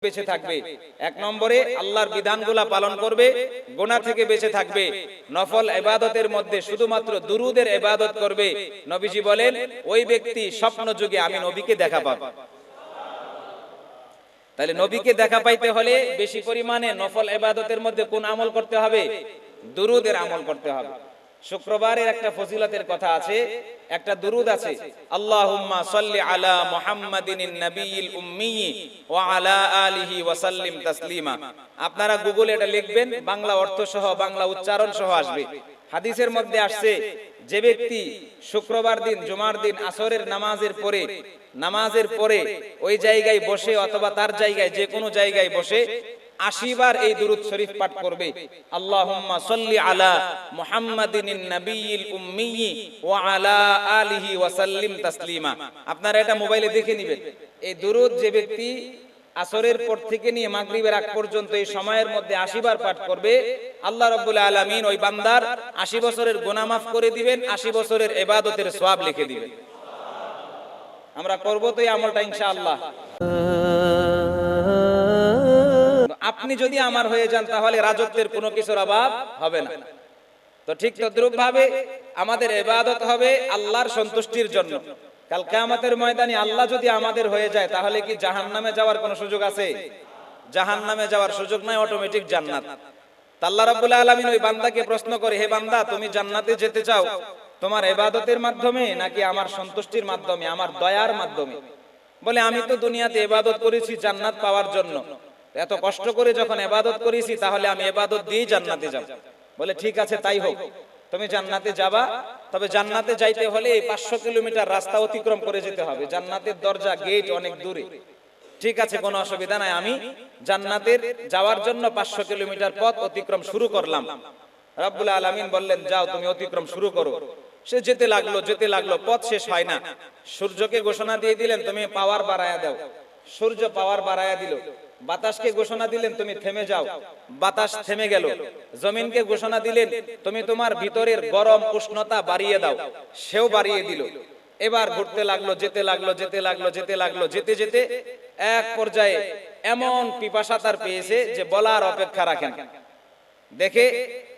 বেঁচে থাকবে। এক নম্বরে আল্লাহর বিধানগুলা পালন করবে, গুনাহ থেকে বেঁচে থাকবে, নফল ইবাদতের মধ্যে শুধুমাত্র দুরুদের ইবাদত করবে। নবীজি বলেন ওই ব্যক্তি স্বপ্ন যুগে আমি নবীকে দেখা পাবো। তাহলে নবীকে দেখা পাইতে হলে বেশি পরিমাণে নফল ইবাদতের মধ্যে কোন আমল করতে হবে? দুরুদের আমল করতে হবে। শুক্রবারের একটা ফজিলতের কথা আছে, একটা দুরুদ আছে, আল্লাহুম্মা সাল্লি আলা মুহাম্মাদিনিন নাবিয়িল উম্মি ওয়া আলা আলিহি ওয়া সাল্লিম তাসলিমা। আপনারা গুগলে এটা লিখবেন, বাংলা অর্থ সহ বাংলা উচ্চারণ সহ আসবে। হাদিসের মধ্যে আসছে যে ব্যক্তি শুক্রবার দিন জুমার দিন আসরের নামাজের পরে ওই জায়গায় বসে অথবা তার জায়গায় যে কোনো জায়গায় বসে ৮০ বার এই দুরূদ শরীফ পাঠ করবে, আল্লাহুম্মা সাল্লি আলা মুহাম্মাদিনিন নাবিয়িল উম্মি ওয়া আলা আলিহি ওয়া সাল্লিম তাসলিমা। আপনারা এটা মোবাইলে দেখে নেবেন। এই দুরূদ যে ব্যক্তি আসরের পর থেকে নিয়ে মাগরিবের আগ পর্যন্ত এই সময়ের মধ্যে ৮০ বার পাঠ করবে, আল্লাহ রাব্বুল আলামিন ওই বান্দার ৮০ বছরের গুনাহ মাফ করে দিবেন, ৮০ বছরের ইবাদতের সওয়াব লিখে দিবেন। আমরা করব তো এই আমলটা ইনশাআল্লাহ। আপনি যদি আমার হয়ে যান তাহলে রাজত্বের কোনো কিছুর অভাব হবে না। তো ঠিক তদ্রূপ ভাবে আমাদের ইবাদত হবে আল্লাহর সন্তুষ্টির জন্য। কাল কিয়ামতের ময়দানে আল্লাহ যদি আমাদের হয়ে যায় তাহলে কি জাহান্নামে যাওয়ার কোনো সুযোগ আছে? জাহান্নামে যাওয়ার সুযোগ নাই, অটোমেটিক জান্নাত। আল্লাহ রাব্বুল আলামিন ওই বান্দাকে প্রশ্ন করে, হে বান্দা, তুমি জান্নাতে যেতে চাও তোমার ইবাদতের মাধ্যমে নাকি আমার সন্তুষ্টির মাধ্যমে, আমার দয়ার মাধ্যমে? বলে আমি তো দুনিয়াতে ইবাদত করেছি জান্নাত পাওয়ার জন্য, এত কষ্ট করে যখন ইবাদত করেছি তাহলে আমি ইবাদত দিয়েই জান্নাতে যাব। বলে ঠিক আছে, তাই হোক, তুমি জান্নাতে যাবা। তবে জান্নাতে যাইতে হলে ৫০০ কিলোমিটার রাস্তা অতিক্রম করে যেতে হবে। জান্নাতের দরজা গেট অনেক দূরে। ঠিক আছে, কোনো অসুবিধা নাই, আমি জান্নাতের যাওয়ার জন্য ৫০০ কিলোমিটার পথ অতিক্রম শুরু করলাম। রব্বুল আলামিন বললেন, যাও তুমি অতিক্রম শুরু করো। সে যেতে লাগলো, পথ শেষ হয় না। সূর্যকে ঘোষণা দিয়ে দিলেন, তুমি পাওয়ার বাড়ায়া দাও। সূর্য পাওয়ার বাড়ায়া দিল। বাতাসকে ঘোষণা দিলেন, তুমি থেমে যাও। বাতাস থেমে গেল। জমিনকে ঘোষণা দিলেন, তুমি তোমার ভিতরের গরম উষ্ণতা বাড়িয়ে দাও। সেও বাড়িয়ে দিল। এবার ঘুরতে লাগলো, যেতে যেতে এক পর্যায়ে এমন পিপাসা তার পেয়েছে যে বলার অপেক্ষা রাখেন। দেখে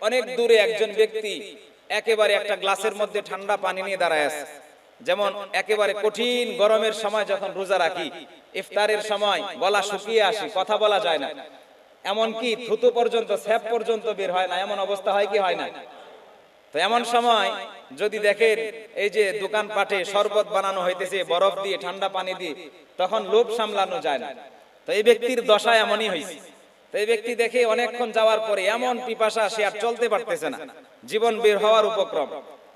অনেক দূরে একজন ব্যক্তি একেবারে একটা গ্লাসের মধ্যে ঠান্ডা পানি নিয়ে দাঁড়ায় আছে। যেমন একেবারে কঠিন গরমের সময় যখন রোজা রাখি, ইফতারের সময় গলা শুকিয়ে আসে, কথা বলা যায় না, এমনকি থুতু পর্যন্ত, স্যাপ পর্যন্ত বের হয় না, এমন অবস্থা হয় কি হয় না? তো এমন সময় যদি দেখেন এই যে দোকানপাটে শরবত বানানো হইতেছে বরফ দিয়ে, ঠান্ডা পানি দিয়ে, তখন লোভ সামলানো যায় না। তো এই ব্যক্তির দশা এমনই হয়েছে। তো এই ব্যক্তি দেখে অনেকক্ষণ যাওয়ার পরে এমন পিপাসা, সে আর চলতে পারতেছে না, জীবন বের হওয়ার উপক্রম।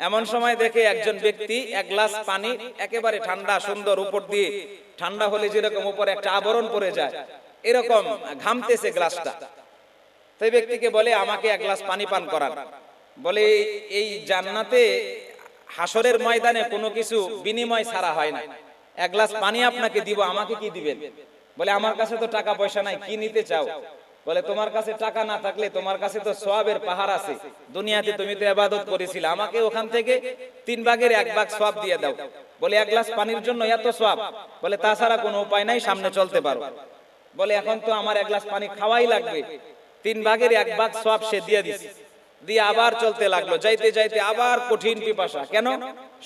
এমন সময় দেখে একজন ব্যক্তি এক গ্লাস পানি একেবারে ঠান্ডা সুন্দর, উপর দিয়ে ঠান্ডা হলে যেরকম উপরে একটা আবরণ পড়ে যায়, এরকম ঘামতেছে গ্লাসটা। তো এই ব্যক্তিকে বলে, আমাকে এক গ্লাস পানি পান করান। বলে, এই জান্নাতে হাসরের ময়দানে কোনো কিছু বিনিময় ছাড়া হয় না। এক গ্লাস পানি আপনাকে দিব, আমাকে কি দিবেন? বলে, আমার কাছে তো টাকা পয়সা নাই, কি নিতে চাও? বলে, তোমার কাছে টাকা না থাকলে তোমার কাছে তো সওয়াবের পাহাড় আছে, দুনিয়াতে তুমি তো ইবাদত করেছিলে, আমাকে ওখান থেকে ৩ ভাগের ১ ভাগ সওয়াব দিয়ে দাও। বলে, এক গ্লাস পানির জন্য এত সওয়াব? বলে, তাছাড়া কোনো উপায় নাই, সামনে চলতে পারো। বলে, এখন তো আমার এক গ্লাস পানি খাওয়াই লাগবে। ৩ ভাগের ১ ভাগ সওয়াব সে দিয়ে দিছে। দিয়ে আবার চলতে লাগলো। যাইতে আবার কঠিন পিপাসা। কেন?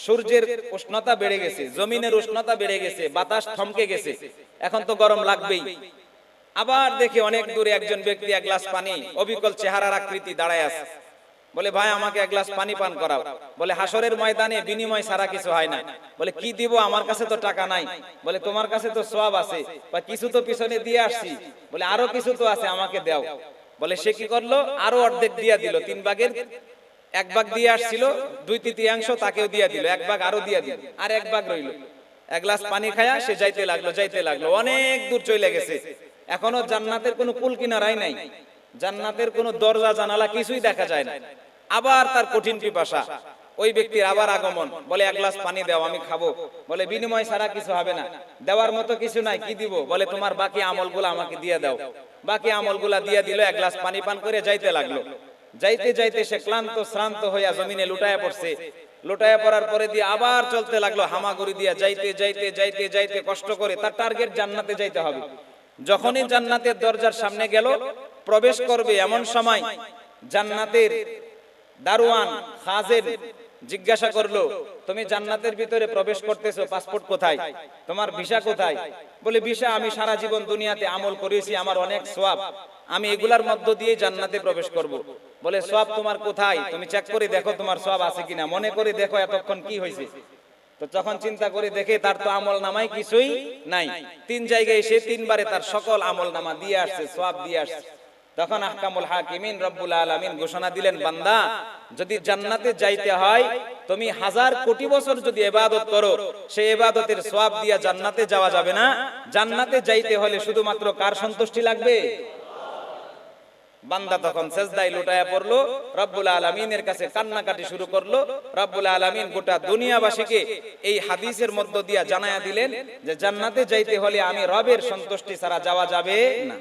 সূর্যের উষ্ণতা বেড়ে গেছে, জমিনের উষ্ণতা বেড়ে গেছে, বাতাস থমকে গেছে, এখন তো গরম লাগবেই। আবার দেখে অনেক দূরে একজন ব্যক্তি এক গ্লাস পানি, অবিকল চেহারার আকৃতি, দাঁড়ায় আছে। বলে, ভাই, আমাকে এক গ্লাস পানি পান করাও। বলে, হাসরের ময়দানে বিনিময় ছাড়া কিছু হয় না। বলে, কি দিব? আমার কাছে তো টাকা নাই। বলে, তোমার কাছে তো সওয়াব আছে, বা কিছু তো পিছনে দিয়ে আসছি। বলে, আরো কিছু তো আছে, আমাকে দাও। বলে, সে কি করলো? আরো অর্ধেক দিয়া দিল। ৩ ভাগের ১ ভাগ দিয়ে আসছিল, ২/৩ তাকেও দিয়া দিল, ১ ভাগ আরো দিয়া দিল, আর ১ ভাগ রইল। এক গ্লাস পানি খায়া সে যাইতে লাগলো, অনেক দূর চলে গেছে। এখনো জান্নাতের কোনো কুল কিনারাই নাই, জান্নাতের কোনো দরজা জানালা কিছুই দেখা যায় না। আবার তার কঠিন পিপাসা। ওই ব্যক্তির আবার আগমন। বলে, এক গ্লাস পানি দাও, আমি খাবো। বলে, বিনিময় ছাড়া কিছু হবে না, দেওয়ার মতো কিছু নাই, কি দিব? বলে, তোমার বাকি আমলগুলো আমাকে দিয়ে দাও। বাকি আমলগুলা দিয়ে দিল। এক গ্লাস পানি পান করে যাইতে লাগলো। যাইতে সে ক্লান্ত শ্রান্ত হইয়া জমিনে লুটায়া পড়ছে। লুটায়া পড়ার পরে দিয়ে আবার চলতে লাগলো, হামাগুড়ি দিয়া যাইতে কষ্ট করে। তার টার্গেট জান্নাতে যাইতে হবে। যখনই জান্নাতের দরজার সামনে গেল, প্রবেশ করবে এমন সময় জান্নাতের দারোয়ান খাজেন জিজ্ঞাসা করলো, তুমি জান্নাতের ভিতরে প্রবেশ করতেছো, পাসপোর্ট কোথায়, তোমার ভিসা কোথায়? বলে ভিসা আমি সারা জীবন দুনিয়াতে আমল করেছি, আমার অনেক সওয়াব, আমি এগুলার মধ্য দিয়ে জান্নাতে প্রবেশ করব। বলে সওয়াব তোমার কোথায়, তুমি চেক করে দেখো তোমার সওয়াব আছে কিনা, মনে করে দেখো এতক্ষণ কি হয়েছে। তো যখন চিন্তা করে দেখে তার তো আমল নামায় কিছুই নাই, 3 জায়গায় এসে 3 বারে তার সকল আমল নামা দিয়ে আসছে, সওয়াব দিয়ে আসছে। তখন আহকামুল হাকিমিন রব্বুল আলামিন ঘোষণা দিলেন, বান্দা যদি জান্নাতে যাইতে হয় তুমি 1000 কোটি বছর যদি ইবাদত করো, সেই ইবাদতের সওয়াব দিয়া জান্নাতে যাওয়া যাবে না। জান্নাতে যাইতে হলে শুধুমাত্র কার সন্তুষ্টি লাগবে? বান্দা তখন সেজদায় লুটায়া পড়লো, রব্বুল আলামিনের কাছে কান্নাকাটি শুরু করলো। রব্বুল আলামিন গোটা দুনিয়াবাসীকে এই হাদিসের মধ্য দিয়া জানায়া দিলেন যে জান্নাতে যাইতে হলে আমি রবের সন্তুষ্টি ছাড়া যাওয়া যাবে না।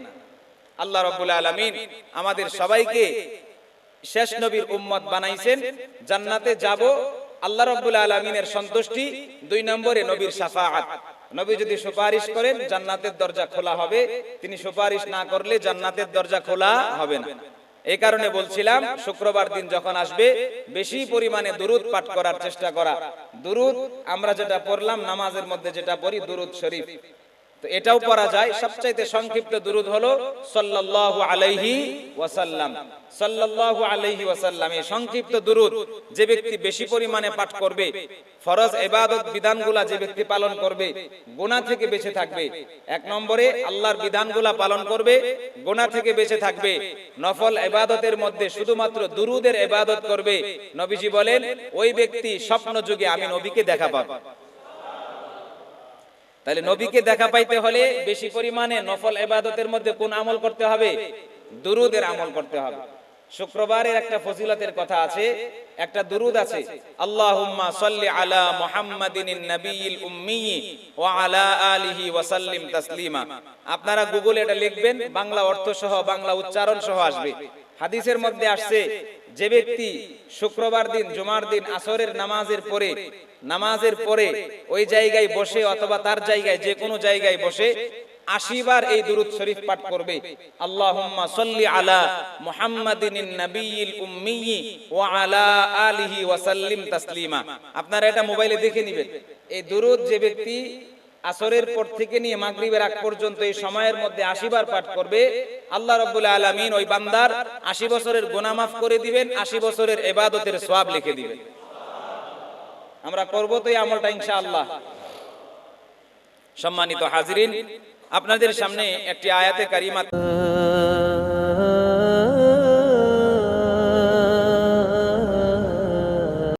আল্লাহ রাব্বুল আলামিন আমাদের সবাইকে শেষ নবীর উম্মত বানাইছেন। জান্নাতে যাব আল্লাহ রাব্বুল আলামিনের সন্তুষ্টি, 2 নম্বরে নবীর শাফাআত। নবী যদি সুপারিশ করেন জান্নাতের দরজা খোলা হবে, তিনি সুপারিশ না করলে জান্নাতের দরজা খোলা হবে না। এই কারণে বলছিলাম শুক্রবার দিন যখন আসবে বেশি পরিমাণে দুরূদ পাঠ করার চেষ্টা করা। দুরূদ আমরা যেটা পড়লাম নামাজের মধ্যে যেটা পড়ি দুরূদ শরীফ, তো এটাও পড়া যায়। সবচাইতে সংক্ষিপ্ত দুরূদ হলো সাল্লাল্লাহু আলাইহি ওয়াসাল্লাম। সাল্লাল্লাহু আলাইহি ওয়াসাল্লাম এই সংক্ষিপ্ত দুরূদ যে ব্যক্তি বেশি পরিমাণে পাঠ করবে, ফরজ ইবাদত বিধানগুলা যে ব্যক্তি পালন করবে, গুনাহ থেকে বেঁচে থাকবে। 1 নম্বরে আল্লাহর বিধানগুলা পালন করবে, গুনাহ থেকে বেঁচে থাকবে। নফল ইবাদতের মধ্যে শুধুমাত্র দুরূদের ইবাদত করবে। নবীজি বলেন ওই ব্যক্তি স্বপ্ন যুগে আমি নবীকে দেখা পাবো। তাহলে নবীকে দেখা পাইতে হলে বেশি পরিমাণে নফল ইবাদতের মধ্যে কোন আমল করতে হবে? দুরূদের আমল করতে হবে। শুক্রবারের একটা ফজিলতের কথা আছে, একটা দুরূদ আছে, আল্লাহুম্মা সাল্লি আলা মুহাম্মাদিনিন নাবিয়িল উম্মি ওয়া আলা আলিহি ওয়া সাল্লিম তাসলিমা। আপনারা গুগলে এটা লিখবেন, বাংলা অর্থ সহ বাংলা উচ্চারণ সহ আসবে। হাদিসের মধ্যে আসছে যে ব্যক্তি শুক্রবার দিন জুমার দিন আসরের নামাজের পরে ওই জায়গায় বসে অথবা তার জায়গায় যে কোনো জায়গায় বসে 80 বার এই দুরূদ শরীফ পাঠ করবে, আল্লাহুম্মা সাল্লি আলা মুহাম্মাদিনিন নাবিয়িল উম্মি ওয়া আলা আলিহি ওয়া সাল্লিম তাসলিমা। আপনারা এটা মোবাইলে দেখে নেবেন। এই দুরূদ যে ব্যক্তি আসরের পর থেকে নিয়ে মাগরিবের আগ পর্যন্ত এই সময়ের মধ্যে 80 বার পাঠ করবে, আল্লাহ রাব্বুল আলামিন ওই বান্দার 80 বছরের গুনাহ মাফ করে দিবেন, 80 বছরের ইবাদতের সওয়াব লিখে দিবেন। আমরা করব তো এই আমলটা ইনশাআল্লাহ। সম্মানিত হাজিরিন, আপনাদের সামনে একটি আয়াতে কারিমা